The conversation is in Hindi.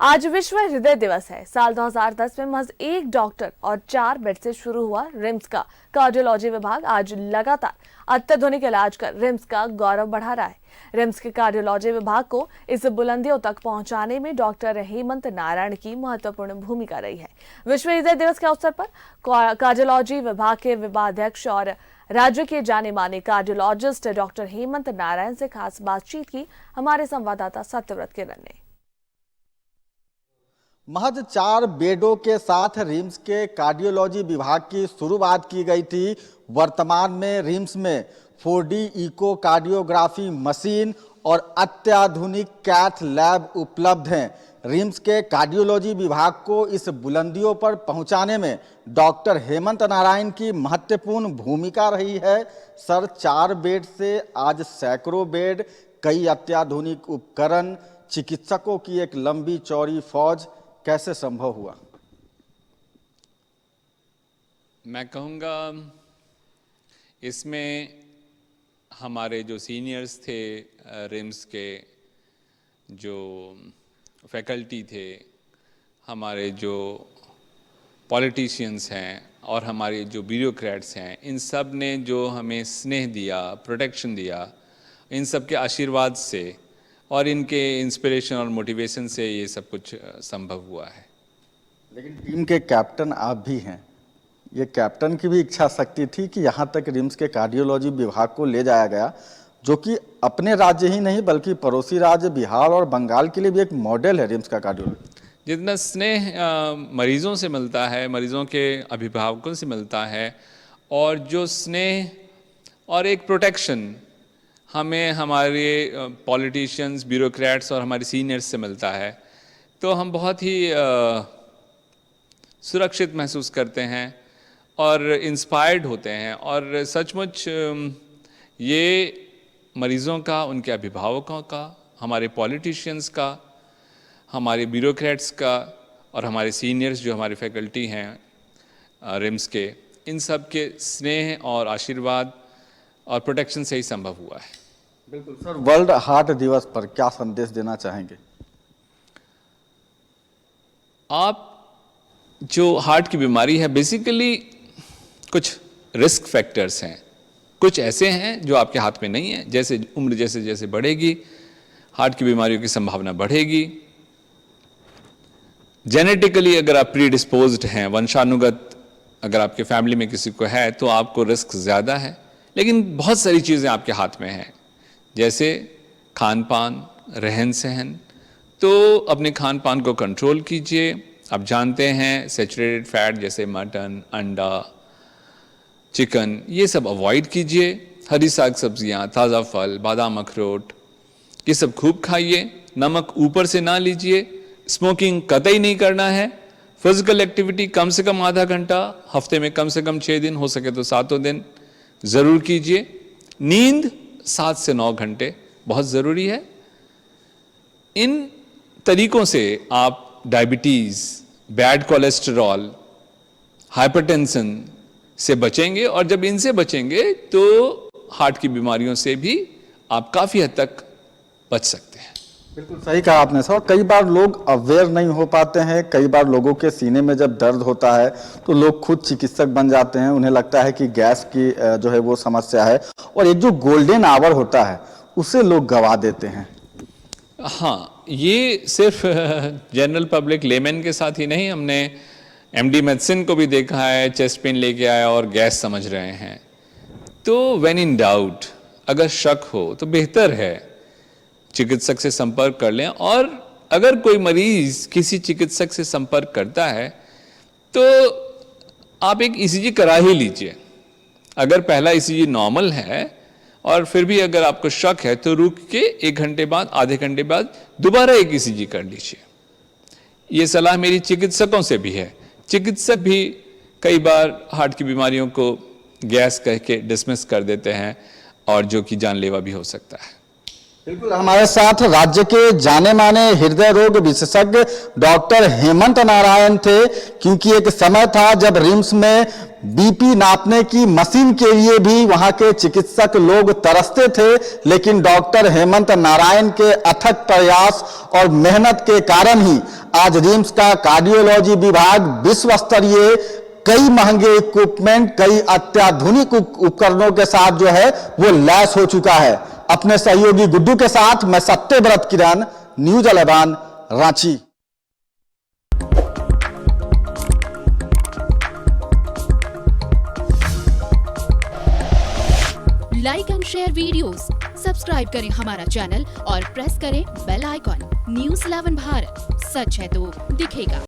आज विश्व हृदय दिवस है। साल 2010 में महज एक डॉक्टर और 4 बेड से शुरू हुआ रिम्स का कार्डियोलॉजी विभाग आज लगातार अत्याधुनिक इलाज कर रिम्स का गौरव बढ़ा रहा है। रिम्स के कार्डियोलॉजी विभाग को इस बुलंदियों तक पहुंचाने में डॉक्टर हेमंत नारायण की महत्वपूर्ण भूमिका रही है। विश्व हृदय दिवस के अवसर पर कार्डियोलॉजी विभाग के विभागाध्यक्ष और राज्य के जाने माने कार्डियोलॉजिस्ट डॉक्टर हेमंत नारायण से खास बातचीत की हमारे संवाददाता सत्यव्रत किरण ने। महज 4 बेडों के साथ रिम्स के कार्डियोलॉजी विभाग की शुरुआत की गई थी। वर्तमान में रिम्स में 4D इको कार्डियोग्राफी मशीन और अत्याधुनिक कैथ लैब उपलब्ध हैं। रिम्स के कार्डियोलॉजी विभाग को इस बुलंदियों पर पहुंचाने में डॉक्टर हेमंत नारायण की महत्वपूर्ण भूमिका रही है। सर, 4 बेड से आज सैकड़ों बेड, कई अत्याधुनिक उपकरण, चिकित्सकों की एक लंबी चौड़ी फौज, कैसे संभव हुआ? मैं कहूँगा इसमें हमारे जो सीनियर्स थे, रिम्स के जो फैकल्टी थे, हमारे जो पॉलिटिशियंस हैं और हमारे जो ब्यूरोक्रेट्स हैं, इन सब ने जो हमें स्नेह दिया, प्रोटेक्शन दिया, इन सब के आशीर्वाद से और इनके इंस्पिरेशन और मोटिवेशन से ये सब कुछ संभव हुआ है। लेकिन टीम के कैप्टन आप भी हैं। ये कैप्टन की भी इच्छा शक्ति थी कि यहाँ तक रिम्स के कार्डियोलॉजी विभाग को ले जाया गया, जो कि अपने राज्य ही नहीं बल्कि पड़ोसी राज्य बिहार और बंगाल के लिए भी एक मॉडल है। रिम्स का कार्डियोलॉजी जितना स्नेह मरीजों से मिलता है, मरीजों के अभिभावकों से मिलता है, और जो स्नेह और एक प्रोटेक्शन हमें हमारे पॉलिटिशियंस, ब्यूरोक्रेट्स और हमारे सीनियर्स से मिलता है, तो हम बहुत ही सुरक्षित महसूस करते हैं और इंस्पायर्ड होते हैं। और सचमुच ये मरीज़ों का, उनके अभिभावकों का, हमारे पॉलिटिशियंस का, हमारे ब्यूरोक्रेट्स का और हमारे सीनियर्स जो हमारे फैकल्टी हैं रिम्स के, इन सब के स्नेह और आशीर्वाद और प्रोटेक्शन से ही संभव हुआ है। बिल्कुल सर, वर्ल्ड हार्ट दिवस पर क्या संदेश देना चाहेंगे? आप जो हार्ट की बीमारी है, बेसिकली कुछ रिस्क फैक्टर्स हैं, कुछ ऐसे हैं जो आपके हाथ में नहीं है। जैसे उम्र जैसे जैसे बढ़ेगी, हार्ट की बीमारियों की संभावना बढ़ेगी। जेनेटिकली अगर आप प्रीडिस्पोज्ड हैं, वंशानुगत अगर आपके फैमिली में किसी को है, तो आपको रिस्क ज़्यादा है। लेकिन बहुत सारी चीज़ें आपके हाथ में हैं, जैसे खान पान, रहन सहन। तो अपने खान पान को कंट्रोल कीजिए। आप जानते हैं सैचुरेटेड फैट जैसे मटन, अंडा, चिकन, ये सब अवॉइड कीजिए। हरी साग सब्जियां, ताज़ा फल, बादाम, अखरोट, ये सब खूब खाइए। नमक ऊपर से ना लीजिए। स्मोकिंग कतई नहीं करना है। फिजिकल एक्टिविटी कम से कम आधा घंटा, हफ्ते में कम से कम 6 दिन, हो सके तो 7 दिन ज़रूर कीजिए। नींद 7 से 9 घंटे बहुत ज़रूरी है। इन तरीकों से आप डायबिटीज़, बैड कोलेस्टेरॉल, हाइपरटेंशन से बचेंगे, और जब इनसे बचेंगे तो हार्ट की बीमारियों से भी आप काफ़ी हद तक बच सकते हैं। बिल्कुल सही कहा आपने सर। कई बार लोग अवेयर नहीं हो पाते हैं। कई बार लोगों के सीने में जब दर्द होता है तो लोग खुद चिकित्सक बन जाते हैं। उन्हें लगता है कि गैस की जो है वो समस्या है, और एक जो गोल्डन आवर होता है उसे लोग गवा देते हैं। हाँ, ये सिर्फ जनरल पब्लिक लेमैन के साथ ही नहीं, हमने एमडी मेडिसिन को भी देखा है, चेस्ट पेन लेके आया और गैस समझ रहे हैं। तो व्हेन इन डाउट, अगर शक हो तो बेहतर है चिकित्सक से संपर्क कर लें। और अगर कोई मरीज किसी चिकित्सक से संपर्क करता है तो आप एक ईसीजी करा ही लीजिए। अगर पहला ईसीजी नॉर्मल है और फिर भी अगर आपको शक है तो रुक के 1 घंटे बाद, आधे घंटे बाद दोबारा एक ईसीजी कर लीजिए। ये सलाह मेरी चिकित्सकों से भी है। चिकित्सक भी कई बार हार्ट की बीमारियों को गैस कह के डिसमिस कर देते हैं, और जो कि जानलेवा भी हो सकता है। बिल्कुल, हमारे साथ राज्य के जाने माने हृदय रोग विशेषज्ञ डॉक्टर हेमंत नारायण थे, क्योंकि एक समय था जब रिम्स में बीपी नापने की मशीन के लिए भी वहां के चिकित्सक लोग तरसते थे, लेकिन डॉक्टर हेमंत नारायण के अथक प्रयास और मेहनत के कारण ही आज रिम्स का कार्डियोलॉजी विभाग विश्व स्तरीय कई महंगे इक्विपमेंट, कई अत्याधुनिक उपकरणों के साथ जो है वो लैस हो चुका है। अपने सहयोगी गुड्डू के साथ मैं Satyavrat Kiran, News 11 Ranchi. Like and share videos, subscribe करें हमारा चैनल और प्रेस करें बेल आइकॉन। न्यूज़ 11 भारत, सच है तो दिखेगा।